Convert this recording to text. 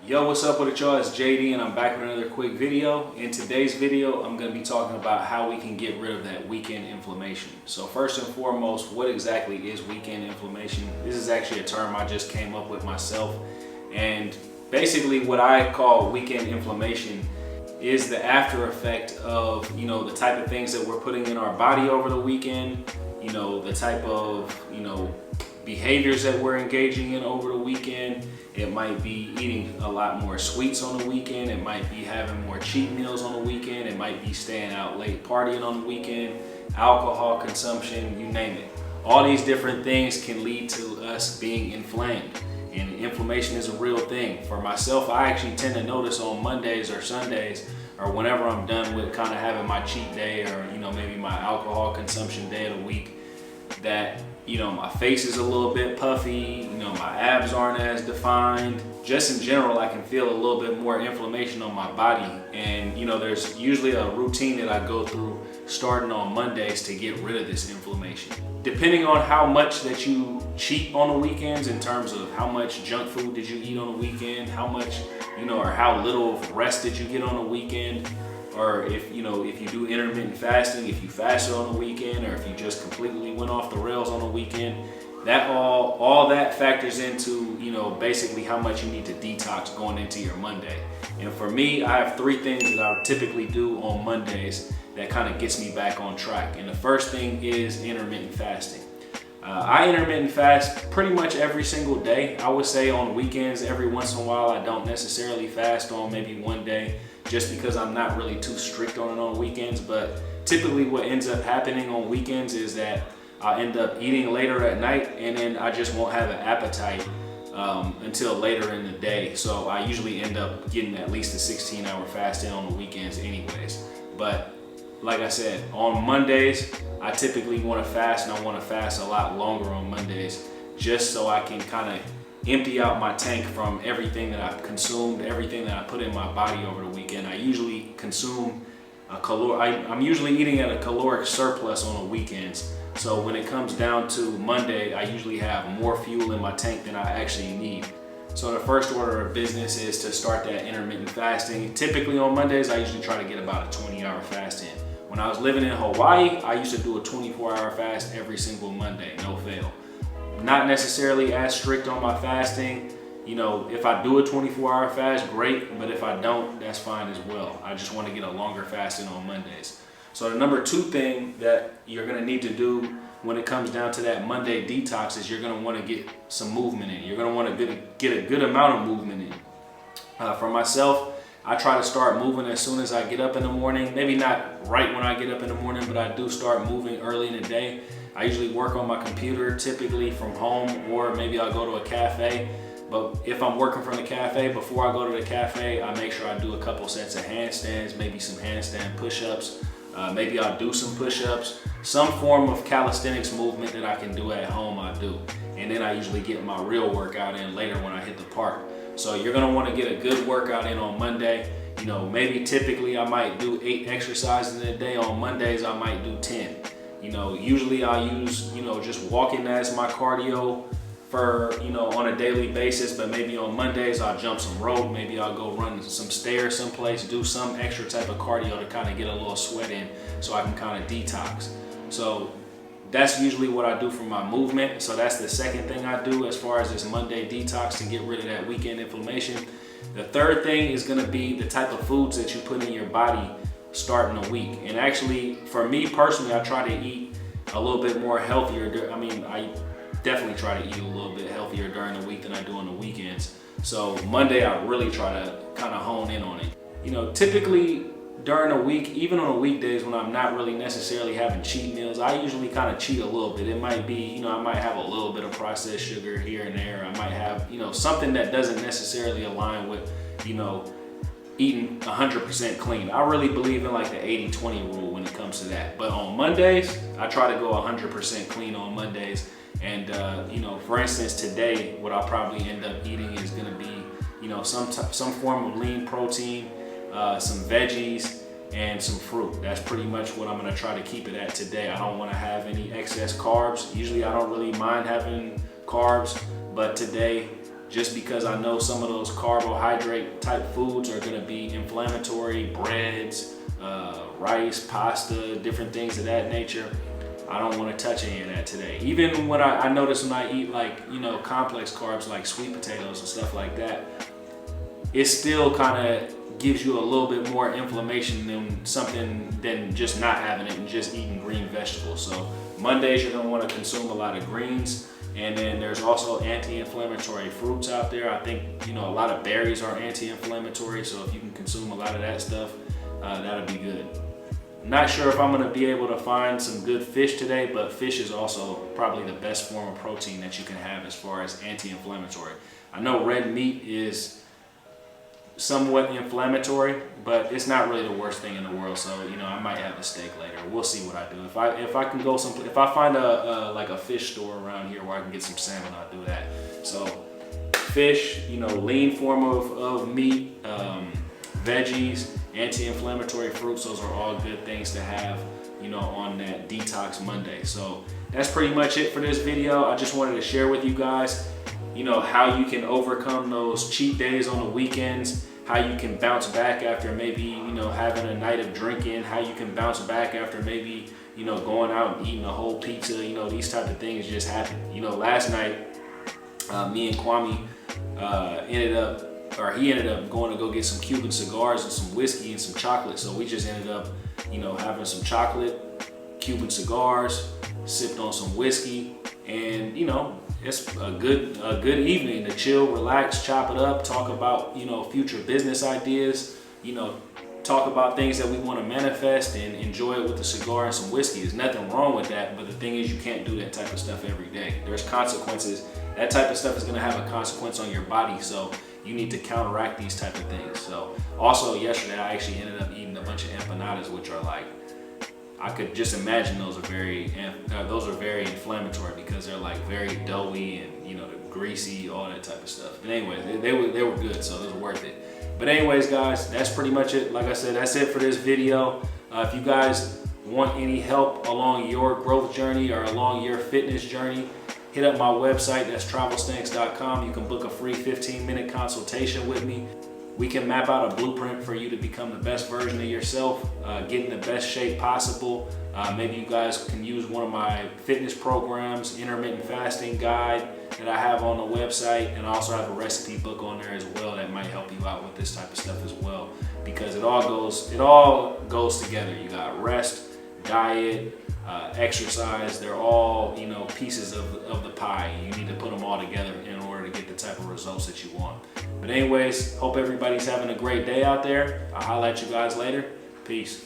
Yo, what's up with it, y'all? It's JD and I'm back with another quick video. In today's video, I'm going to be talking about how we can get rid of that weekend inflammation. So first and foremost, what exactly is weekend inflammation? This is actually a term I just came up with myself. And basically what I call weekend inflammation is the after effect of, the type of things that we're putting in our body over the weekend, the type of, behaviors that we're engaging in over the weekend. It might be eating a lot more sweets on the weekend. It might be having more cheat meals on the weekend. It might be staying out late partying on the weekend, alcohol consumption, you name it. All these different things can lead to us being inflamed. And inflammation is a real thing. For myself, I actually tend to notice on Mondays or Sundays or whenever I'm done with kind of having my cheat day or, maybe my alcohol consumption day of the week, that my face is a little bit puffy, my abs aren't as defined. Just in general, I can feel a little bit more inflammation on my body. And there's usually a routine that I go through starting on Mondays to get rid of this inflammation. Depending on how much that you cheat on the weekends, in terms of how much junk food did you eat on the weekend, how much, or how little rest did you get on the weekend, or if you do intermittent fasting, if you fasted on the weekend, or if you just completely went off the rails on the weekend, that all that factors into basically how much you need to detox going into your Monday. And for me, I have three things that I typically do on Mondays that kind of gets me back on track. And the first thing is intermittent fasting. I intermittent fast pretty much every single day. I would say on weekends, every once in a while, I don't necessarily fast on maybe one day, just because I'm not really too strict on it on weekends. But typically what ends up happening on weekends is that I end up eating later at night, and then I just won't have an appetite until later in the day. So I usually end up getting at least a 16-hour fast in on the weekends anyways. But like I said, on Mondays, I typically want to fast, and I want to fast a lot longer on Mondays, just so I can kind of empty out my tank from everything that I've consumed, everything that I put in my body over the weekend. I usually consume I'm usually eating at a caloric surplus on the weekends. So when it comes down to Monday, I usually have more fuel in my tank than I actually need. So the first order of business is to start that intermittent fasting. Typically on Mondays, I usually try to get about a 20-hour fast in. When I was living in Hawaii, I used to do a 24-hour fast every single Monday, no fail. Not necessarily as strict on my fasting. If I do a 24-hour fast, great, but if I don't, that's fine as well. I just want to get a longer fast in on Mondays. So the number two thing that you're going to need to do when it comes down to that Monday detox is you're going to want to get some movement in. You're going to want to get a good amount of movement in. For myself, I try to start moving as soon as I get up in the morning. Maybe not right when I get up in the morning, but I do start moving early in the day. I usually work on my computer, typically from home, or maybe I'll go to a cafe. But if I'm working from the cafe, before I go to the cafe, I make sure I do a couple sets of handstands, maybe some handstand push-ups. Maybe I'll do some push-ups, some form of calisthenics movement that I can do at home, I do. And then I usually get my real workout in later when I hit the park. So you're gonna wanna get a good workout in on Monday. Maybe typically I might do 8 exercises in a day. On Mondays, I might do 10. Usually I'll use, just walking as my cardio for, on a daily basis, but maybe on Mondays I'll jump some rope, maybe I'll go run some stairs someplace, do some extra type of cardio to kind of get a little sweat in so I can kind of detox. So that's usually what I do for my movement. So that's the second thing I do as far as this Monday detox to get rid of that weekend inflammation. The third thing is gonna be the type of foods that you put in your body starting the week. And actually, for me personally, I try to eat a little bit more healthier. I definitely try to eat a little bit healthier during the week than I do on the weekends. So Monday, I really try to kind of hone in on it. Typically during the week, even on the weekdays when I'm not really necessarily having cheat meals, I usually kind of cheat a little bit. It might be, I might have a little bit of processed sugar here and there. I might have, something that doesn't necessarily align with, eating 100% clean. I really believe in like the 80-20 rule when it comes to that. But on Mondays, I try to go 100% clean on Mondays. And for instance, today, what I'll probably end up eating is gonna be, some form of lean protein, some veggies, and some fruit. That's pretty much what I'm gonna try to keep it at today. I don't wanna have any excess carbs. Usually I don't really mind having carbs, but today just because I know some of those carbohydrate type foods are gonna be inflammatory, breads, rice, pasta, different things of that nature. I don't want to touch any of that today. Even when I notice when I eat like, you know, complex carbs like sweet potatoes and stuff like that, it still kind of gives you a little bit more inflammation than just not having it and just eating green vegetables. So Mondays you're gonna want to consume a lot of greens, and then there's also anti-inflammatory fruits out there. I think, you know, a lot of berries are anti-inflammatory, so if you can consume a lot of that stuff, that'll be good. Not sure if I'm gonna be able to find some good fish today, but fish is also probably the best form of protein that you can have as far as anti-inflammatory. I know red meat is somewhat inflammatory, but it's not really the worst thing in the world. So, you know, I might have a steak later. We'll see what I do. If I can go if I find like a fish store around here where I can get some salmon, I'll do that. So fish, you know, lean form of meat, veggies, anti-inflammatory fruits, those are all good things to have, you know, on that Detox Monday. So that's pretty much it for this video. I just wanted to share with you guys, you know, how you can overcome those cheat days on the weekends, how you can bounce back after maybe, you know, having a night of drinking, how you can bounce back after maybe, you know, going out and eating a whole pizza. You know, these type of things just happen. You know, last night, me and Kwame he ended up going to go get some Cuban cigars and some whiskey and some chocolate. So we just ended up, you know, having some chocolate, Cuban cigars, sipped on some whiskey, and, you know, it's a good evening to chill, relax, chop it up, talk about, you know, future business ideas, you know, talk about things that we want to manifest, and enjoy it with a cigar and some whiskey. There's nothing wrong with that, but the thing is, you can't do that type of stuff every day. There's consequences. That type of stuff is going to have a consequence on your body, so you need to counteract these type of things. So also yesterday I actually ended up eating a bunch of empanadas, which are like, I could just imagine those are very inflammatory because they're like very doughy and, you know, greasy, all that type of stuff. But anyways, they were good, so it was worth it. But anyways, guys, that's pretty much it. Like I said, that's it for this video. If you guys want any help along your growth journey or along your fitness journey, hit up my website. That's Travelsthenix.com. You can book a free 15-minute consultation with me. We can map out a blueprint for you to become the best version of yourself, get in the best shape possible. Maybe you guys can use one of my fitness programs, intermittent fasting guide that I have on the website, and I also have a recipe book on there as well that might help you out with this type of stuff as well, because it all goes together. You got rest, diet, exercise. They're all, you know, pieces of the pie. You need to put them all together in order to get the type of results that you want. But anyways, hope everybody's having a great day out there. I'll holler at you guys later. Peace.